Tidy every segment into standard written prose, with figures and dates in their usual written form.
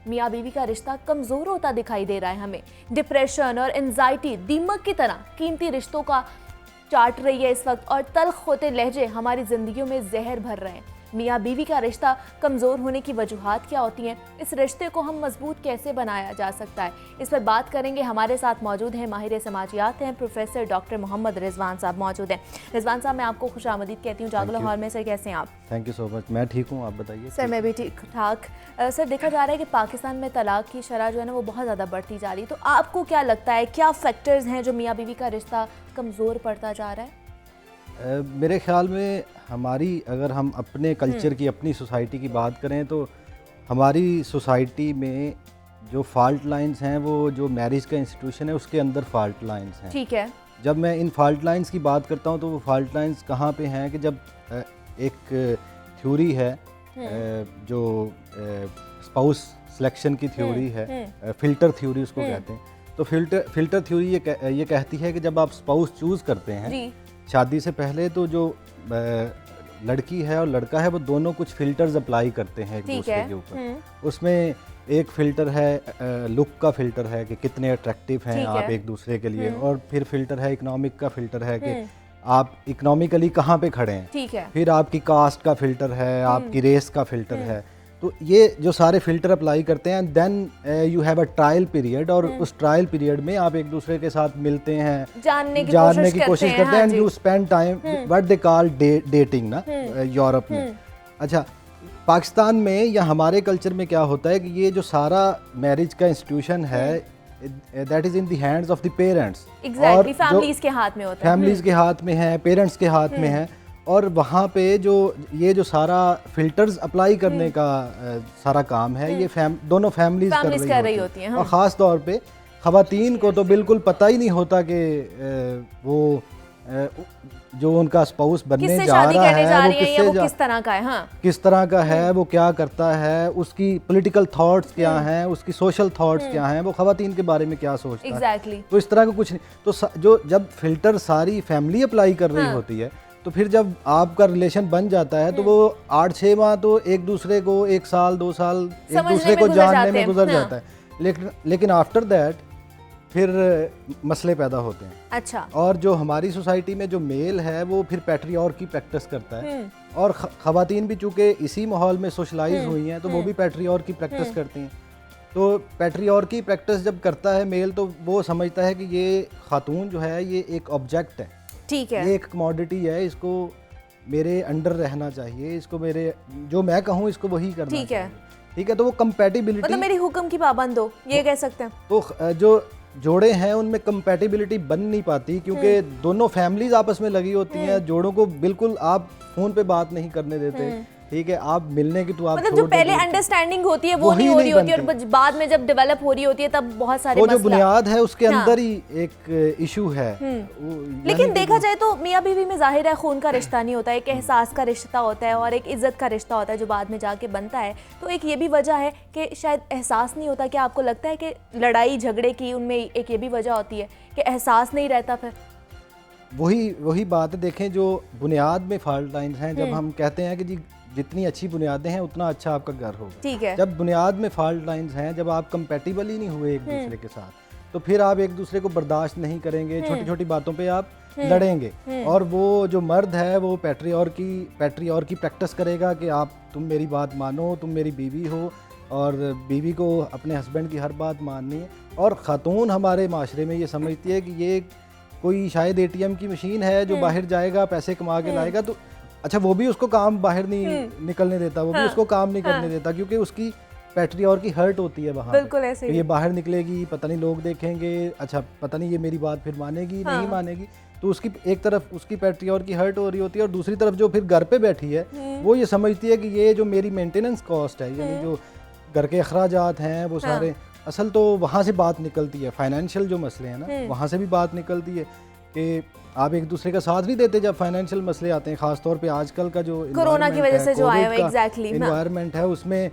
मियाँ बीवी का रिश्ता कमजोर होता दिखाई दे रहा है हमें। डिप्रेशन और एंजाइटी दीमक की तरह कीमती रिश्तों का चाट रही है इस वक्त, और तल्ख होते लहजे हमारी जिंदगियों में जहर भर रहे हैं। मियाँ बीवी का रिश्ता कमज़ोर होने की वजूहात क्या होती हैं, इस रिश्ते को हम मजबूत कैसे बनाया जा सकता है, इस पर बात करेंगे। हमारे साथ मौजूद हैं माहिर समाजियात हैं प्रोफेसर डॉक्टर मोहम्मद रिजवान साहब मौजूद हैं। रिजवान साहब, मैं आपको खुशामदीद कहती हूँ जागलो हॉल में। सर कैसे हैं आप? Thank you so much. मैं ठीक हूँ, आप बताइए। सर मैं भी ठीक ठाक। सर देखा जा रहा है कि पाकिस्तान में तलाक की शरह जो है ना वो बहुत ज़्यादा बढ़ती जा रही है, तो आपको क्या लगता है क्या फैक्टर्स हैं जो मियाँ बीवी का रिश्ता कमज़ोर पड़ता जा रहा है? मेरे ख्याल में अगर हम अपने कल्चर की, अपनी सोसाइटी की बात करें तो हमारी सोसाइटी में जो फॉल्ट लाइंस हैं वो जो मैरिज का इंस्टीट्यूशन है उसके अंदर फॉल्ट लाइंस हैं। ठीक है। जब मैं इन फॉल्ट लाइंस की बात करता हूँ तो वो फॉल्ट लाइंस कहाँ पे हैं कि जब एक थ्योरी है जो स्पाउस सिलेक्शन की थ्योरी है, फ़िल्टर थ्योरी उसको कहते हैं। तो फ़िल्टर थ्योरी ये कहती है कि जब आप स्पाउस चूज़ करते हैं शादी से पहले, तो जो लड़की है और लड़का है वो दोनों कुछ फ़िल्टर्स अप्लाई करते हैं एक दूसरे के ऊपर। उसमें एक फ़िल्टर है लुक का फ़िल्टर है कि कितने अट्रैक्टिव हैं आप एक दूसरे के लिए, और फिर फ़िल्टर है इकोनॉमिक का फ़िल्टर है कि आप इकोनॉमिकली कहाँ पे खड़े हैं। ठीक है। फिर आपकी कास्ट का फ़िल्टर है, आपकी रेस का फ़िल्टर है। तो ये जो सारे फ़िल्टर अप्लाई करते हैं, then you have a trial period, और उस ट्रायल पीरियड में आप एक दूसरे के साथ मिलते हैं, जानने की कोशिश करते हैं, and you spend time what they call dating ना यूरोप में। अच्छा, पाकिस्तान में या हमारे कल्चर में क्या होता है कि ये जो सारा मैरिज का इंस्टीट्यूशन है that is in the hands of the parents. Exactly, families के हाथ में होता है, फैमिलीज के हाथ में है, पेरेंट्स के हाथ में है। और वहाँ पे जो सारा फिल्टर्स अप्लाई करने का सारा काम है ये दोनों फैमिलीज कर रही होती हैं। और ख़ास तौर पे ख़वातीन को तो बिल्कुल पता ही नहीं होता कि वो जो उनका स्पाउस बनने जा रहा है वो किस तरह का है, किस तरह का है, वो क्या करता है, उसकी पॉलिटिकल थॉट्स क्या हैं, उसकी सोशल थॉट्स क्या हैं, वो ख़वातीन के बारे में क्या सोचता है। तो इस तरह का कुछ नहीं। तो जो जब फिल्टर सारी फैमिली अप्लाई कर रही होती है, तो फिर जब आपका रिलेशन बन जाता है तो वो 8-6 माह तो एक दूसरे को, 1 साल 2 साल एक दूसरे को जानने में गुजर जाता है। लेकिन आफ्टर दैट फिर मसले पैदा होते हैं। अच्छा। और जो हमारी सोसाइटी में जो मेल है वो फिर पैट्रियार्की प्रैक्टिस करता है, और ख़वातीन भी चूँकि इसी माहौल में सोशलाइज हुई हैं तो वो भी पैट्रियार्की प्रैक्टिस करती हैं। तो पैट्रियार्की प्रैक्टिस जब करता है मेल तो वो समझता है कि ये खातून जो है ये एक ऑब्जेक्ट है, ठीक है, ये एक कमोडिटी है, इसको मेरे अंडर रहना चाहिए, इसको मेरे जो मैं कहूँ इसको वही करना चाहिए। ठीक है। तो वो कंपैटिबिलिटी, मतलब मेरी हुक्म की पाबंद हो, ये कह सकते हैं। तो जो जोड़े हैं उनमें कंपैटिबिलिटी बन नहीं पाती क्योंकि दोनों फैमिलीज आपस में लगी होती हैं। जोड़ों को बिल्कुल आप फोन पे बात नहीं करने देते। ठीक है, आप मिलने की तो आप मतलब जो पहले अंडरस्टैंडिंग होती है वो नहीं हो रही होती, और बाद में जब डेवलप हो रही होती है तब बहुत सारे जो बुनियाद है उसके अंदर ही एक इशू है। लेकिन देखा जाए तो मियाँ बीवी में जाहिर है खून का रिश्ता नहीं होता, एक एहसास का रिश्ता होता है और एक इज्जत का रिश्ता होता है जो बाद में जाके बनता है। तो एक ये भी वजह है कि शायद एहसास नहीं होता। क्या आपको लगता है कि लड़ाई झगड़े की उनमें एक ये भी वजह होती है कि एहसास नहीं रहता? फिर वही बात है। देखें, जो बुनियाद में फॉल्ट लाइंस हैं, जब हम कहते हैं कि जी जितनी अच्छी बुनियादें हैं उतना अच्छा आपका घर होगा। ठीक है। जब बुनियाद में फॉल्ट लाइंस हैं, जब आप कंपैटिबल ही नहीं हुए एक दूसरे के साथ, तो फिर आप एक दूसरे को बर्दाश्त नहीं करेंगे, छोटी छोटी बातों पे आप लड़ेंगे। और वो जो मर्द है वो पैट्रियार्की प्रैक्टिस करेगा कि तुम मेरी बात मानो, तुम मेरी बीवी हो और बीवी को अपने हस्बैंड की हर बात माननी है। और ख़ातून हमारे माशरे में ये समझती है कि ये कोई शायद ATM की मशीन है जो बाहर जाएगा, पैसे कमा के लाएगा। तो अच्छा, वो भी उसको काम बाहर नहीं निकलने देता, वो भी उसको काम नहीं करने देता क्योंकि उसकी पैट्रियार्की हर्ट होती है वहाँ। बिल्कुल ऐसे ही। तो ये बाहर निकलेगी, पता नहीं लोग देखेंगे, अच्छा पता नहीं ये मेरी बात फिर मानेगी नहीं मानेगी। तो उसकी एक तरफ उसकी पैट्रियार्की हर्ट हो रही होती है, और दूसरी तरफ जो फिर घर पे बैठी है वो ये समझती है कि ये जो मेरी मेंटेनेंस कॉस्ट है, यानी जो घर के अखराजात हैं वो सारे, असल तो वहाँ से बात निकलती है। फाइनेंशियल जो मसले हैं ना, वहाँ से भी बात निकलती है कि आप एक दूसरे का साथ नहीं देते जब फाइनेंशियल मसले आते हैं। खासतौर पे आजकल का जो कोरोना की वजह से जो आया है एनवायरनमेंट है, उसमें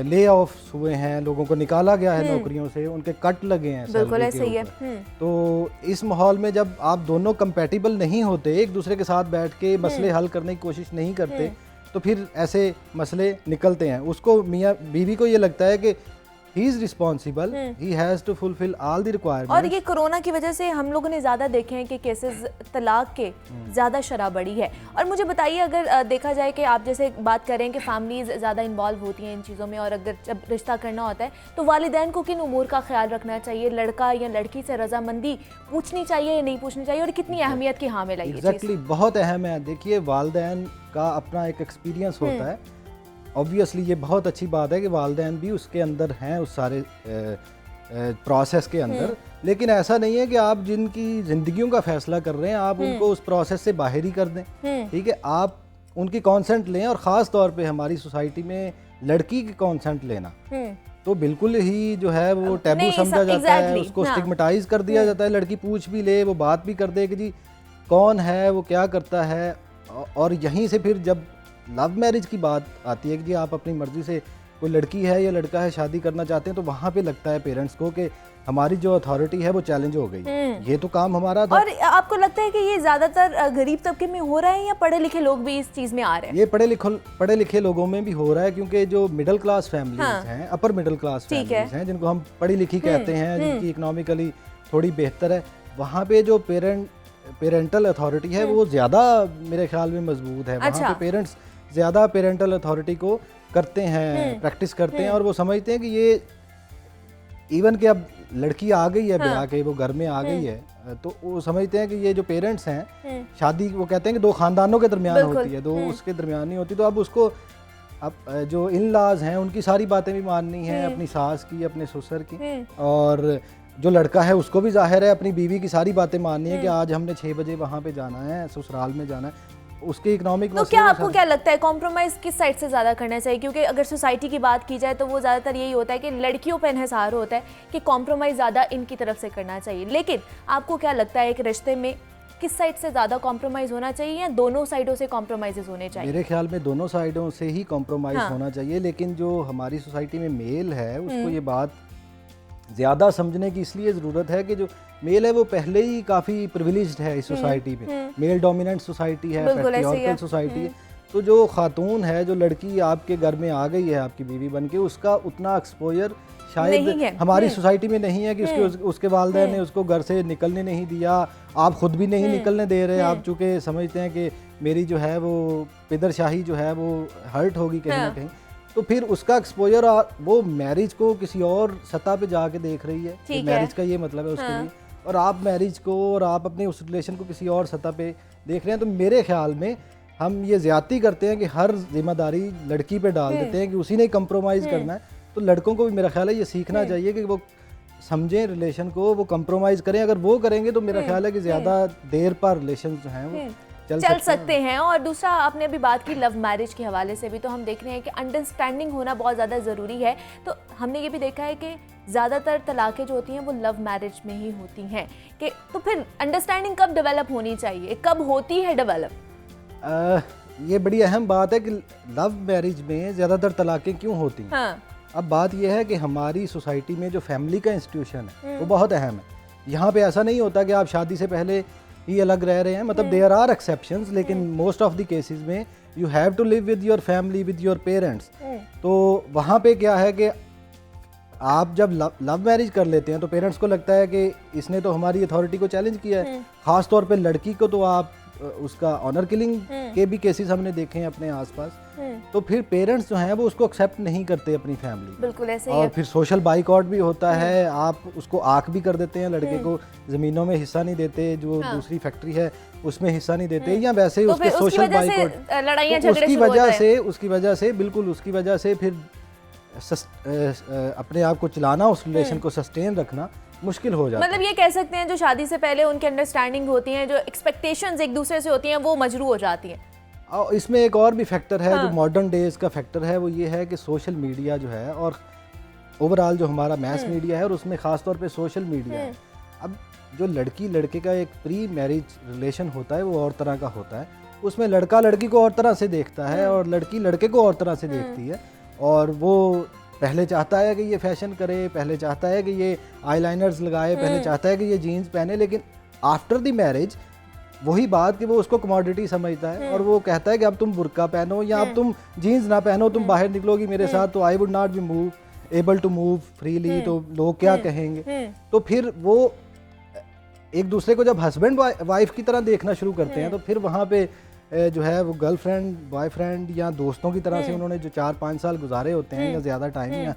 ले ऑफ्स हुए हैं, लोगों को निकाला गया है नौकरियों से, उनके कट लगे हैं। बिल्कुल ऐसे ही है। तो इस माहौल में जब आप दोनों कंपैटिबल नहीं होते, एक दूसरे के साथ बैठ के मसले हल करने की कोशिश नहीं करते, तो फिर ऐसे मसले निकलते हैं। उसको मियाँ बीवी को ये लगता है कि he is responsible, he has to fulfil all the requirement. और ये कोरोना की वजह से हम लोगों ने ज़्यादा देखे हैं कि केसेस तलाक के ज़्यादा शरह बढ़ी है। और मुझे बताइए, अगर देखा जाए कि आप जैसे बात करें कि फैमिलीज ज़्यादा इन्वॉल्व होती हैं इन चीज़ों में, और अगर जब रिश्ता करना होता है तो वालिदैन को किन उमूर का ख्याल रखना चाहिए? लड़का या लड़की से रजामंदी पूछनी चाहिए या नहीं पूछनी चाहिए, और कितनी अहमियत की हामिल है ये चीज़? एग्जैक्टली, बहुत अहम है। देखिए, वालिदैन का अपना एक एक्सपीरियंस होता है। ऑब्वियसली ये बहुत अच्छी बात है कि वालिदैन भी उसके अंदर हैं, उस सारे प्रोसेस के अंदर। लेकिन ऐसा नहीं है कि आप जिनकी ज़िंदगियों का फैसला कर रहे हैं आप उनको उस प्रोसेस से बाहर ही कर दें। ठीक है, आप उनकी कॉन्सेंट लें, और ख़ास तौर पे हमारी सोसाइटी में लड़की की कॉन्सेंट लेना तो बिल्कुल ही जो है वो टैबू समझा जाता है, उसको स्टिग्मेटाइज कर दिया जाता है। लड़की पूछ भी ले, वो बात भी कर दे कि जी कौन है, वो क्या करता है। और यहीं से फिर जब लव मैरिज की बात आती है कि जी आप अपनी मर्जी से, कोई लड़की है या लड़का है शादी करना चाहते हैं, तो वहाँ पे लगता है पेरेंट्स को कि हमारी जो अथॉरिटी है वो चैलेंज हो गई, ये तो काम हमारा था। और आपको लगता है कि ये ज़्यादातर गरीब तबके में हो रहा है या पढ़े लिखे लोग भी इस चीज़ में आ रहे हैं? ये पढ़े लिखे लोगों में भी हो रहा है, क्योंकि जो मिडिल क्लास फैमिलीज हैं, अपर मिडिल क्लास फैमिलीज हैं, जिनको हम पढ़ी लिखी कहते हैं, जिनकी इकोनॉमिकली थोड़ी बेहतर है, वहाँ पे जो पेरेंटल अथॉरिटी है वो ज़्यादा मेरे ख्याल में मजबूत है। वहाँ पे पेरेंट्स ज़्यादा पेरेंटल अथॉरिटी को करते हैं, प्रैक्टिस करते हैं, और वो समझते हैं कि ये इवन कि अब लड़की आ गई है ब्याह के, वो घर में आ गई है, तो वो समझते हैं कि ये जो पेरेंट्स हैं, शादी वो कहते हैं कि दो खानदानों के दरमियान होती है, दो उसके दरमियान नहीं होती। तो अब उसको, अब जो इन लॉज हैं उनकी सारी बातें भी माननी है, अपनी सास की, अपने ससुर की, और जो लड़का है उसको भी जाहिर है अपनी बीवी की सारी बातें माननी है कि आज हमने 6 बजे वहाँ पे जाना है, ससुराल में जाना है। उसके इकोनॉमिक तो क्या आपको क्या लगता है कॉम्प्रोमाइज़ किस साइड से ज़्यादा करना चाहिए? क्योंकि अगर सोसाइटी की बात की जाए तो वो ज़्यादातर यही होता है कि लड़कियों पर इन्हिसार होता है कि कॉम्प्रोमाइज़ ज़्यादा इनकी तरफ से करना चाहिए। लेकिन आपको क्या लगता है कि रिश्ते में किस साइड से ज़्यादा कॉम्प्रोमाइज़ होना चाहिए, या दोनों साइडों से कॉम्प्रोमाइज़ होने चाहिए? मेरे ख्याल में दोनों साइडों से ही कॉम्प्रोमाइज़ होना चाहिए। लेकिन जो हमारी सोसाइटी में मेल है उसको ये बात ज़्यादा समझने की इसलिए ज़रूरत है कि जो मेल है वो पहले ही काफ़ी प्रिविलेज्ड है इस सोसाइटी में। मेल डोमिनेंट सोसाइटी है, पैट्रियार्कल सोसाइटी है। तो जो खातून है, जो लड़की आपके घर में आ गई है आपकी बीवी बन के, उसका उतना एक्सपोजर शायद हमारी सोसाइटी में नहीं है कि उसके वालिदैन ने उसको घर से निकलने नहीं दिया, आप खुद भी नहीं निकलने दे रहे। आप चूँकि समझते हैं कि मेरी जो है वो पिदरशाही जो है वो हर्ट होगी कहीं ना कहीं, तो फिर उसका एक्सपोजर, वो मैरिज को किसी और सतह पे जाके देख रही है, मैरिज का ये मतलब है उसके लिए, और आप मैरिज को और आप अपने उस रिलेशन को किसी और सतह पे देख रहे हैं। तो मेरे ख्याल में हम ये ज्यादती करते हैं कि हर जिम्मेदारी लड़की पे डाल देते हैं कि उसी ने कंप्रोमाइज़ करना है। तो लड़कों को भी मेरा ख्याल है ये सीखना चाहिए कि वो समझें रिलेशन को, वो कंप्रोमाइज़ करें। अगर वो करेंगे तो मेरा ख्याल है कि ज़्यादा देर पर रिलेशन जो हैं वो चल सकते हैं। और दूसरा, आपने अभी बात की लव मैरिज के हवाले से भी, तो हम देख रहे हैं कि अंडरस्टैंडिंग होना बहुत ज़्यादा ज़रूरी है। तो हमने ये भी देखा है कि ज़्यादातर तलाक़ें जो होती हैं वो लव मैरिज में ही होती हैं। कि तो फिर अंडरस्टैंडिंग कब डेवलप होनी चाहिए, कब होती है डेवलप? ये बड़ी अहम बात है कि लव मैरिज में ज़्यादातर तलाक़ें क्यों होती हैं। अब बात यह है कि हमारी सोसाइटी में जो फैमिली का इंस्टीट्यूशन है वो बहुत अहम है। यहाँ पे ऐसा नहीं होता कि आप शादी से पहले ही अलग रह रहे हैं, मतलब देयर आर एक्सेप्शंस, लेकिन मोस्ट ऑफ द केसेस में you have to live with your family, with your parents. तो वहाँ पे क्या है कि आप जब लव मैरिज कर लेते हैं तो पेरेंट्स को लगता है कि इसने तो हमारी अथॉरिटी को चैलेंज किया है। ख़ास तौर पे लड़की को तो आप उसका ऑनर किलिंग के भी केसेस हमने देखे हैं अपने आसपास। तो फिर पेरेंट्स जो हैं वो उसको एक्सेप्ट नहीं करते अपनी फैमिली, बिल्कुल ऐसे ही और है। फिर सोशल बाइकआउट भी होता है, आप उसको आंख भी कर देते हैं, लड़के को ज़मीनों में हिस्सा नहीं देते, जो दूसरी फैक्ट्री है उसमें हिस्सा नहीं देते, या वैसे ही तो उसके सोशल बाइकआउट, उसकी वजह से बिल्कुल उसकी वजह से फिर अपने आप को चलाना, उस रिलेशन को सस्टेन रखना मुश्किल हो जाता है। मतलब ये कह सकते हैं जो शादी से पहले उनकी अंडरस्टैंडिंग होती है, जो एक्सपेक्टेशंस एक दूसरे से होती हैं, वो मजरू हो जाती हैं। और इसमें एक और भी फैक्टर है जो मॉडर्न डेज का फैक्टर है, वो ये है कि सोशल मीडिया जो है और ओवरऑल जो हमारा मैस मीडिया है, और उसमें ख़ास तौर पे सोशल मीडिया है। अब जो लड़की लड़के का एक प्री मैरिज रिलेशन होता है वो और तरह का होता है, उसमें लड़का लड़की को और तरह से देखता है और लड़की लड़के को और तरह से देखती है, और वो पहले चाहता है कि ये फैशन करे, पहले चाहता है कि ये आईलाइनर्स लगाए, पहले चाहता है कि ये जीन्स पहने, लेकिन आफ्टर द मैरिज वही बात कि वो उसको कमोडिटी समझता है और वो कहता है कि अब तुम बुर्का पहनो या अब तुम जीन्स ना पहनो, तुम बाहर निकलोगी मेरे साथ तो I would not be move able to move freely, तो लोग क्या कहेंगे, तो फिर वो एक दूसरे को जब हस्बैंड वाइफ की तरह देखना शुरू करते हैं, तो फिर वहाँ पे जो है वो गर्लफ्रेंड बॉयफ्रेंड या दोस्तों की तरह से उन्होंने जो 4-5 साल गुजारे होते हैं या ज़्यादा टाइम, या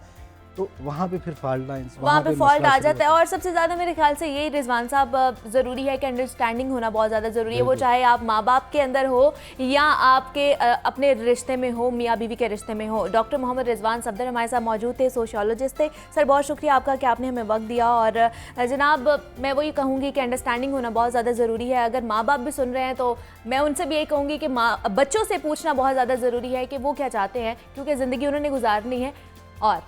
तो वहाँ पे फिर फॉल्ट लाइंस, वहाँ पे फॉल्ट आ जाता है। और सबसे ज़्यादा मेरे ख्याल से यही रिजवान साहब ज़रूरी है कि अंडरस्टैंडिंग होना बहुत ज़्यादा ज़रूरी है। वो चाहे आप माँ बाप के अंदर हो या आपके अपने रिश्ते में हो, मियाँ बीवी के रिश्ते में हो। डॉक्टर मोहम्मद रिजवान सफदर हमारे साथ मौजूद थे, सोशियोलॉजिस्ट थे। सर बहुत शुक्रिया आपका कि आपने हमें वक्त दिया। और जनाब मैं वही कहूँगी कि अंडरस्टैंडिंग होना बहुत ज़्यादा ज़रूरी है। अगर माँ बाप भी सुन रहे हैं तो मैं उनसे भी यही कहूँगी कि बच्चों से पूछना बहुत ज़्यादा ज़रूरी है कि वो क्या चाहते हैं, क्योंकि ज़िंदगी उन्होंने गुजारनी है। और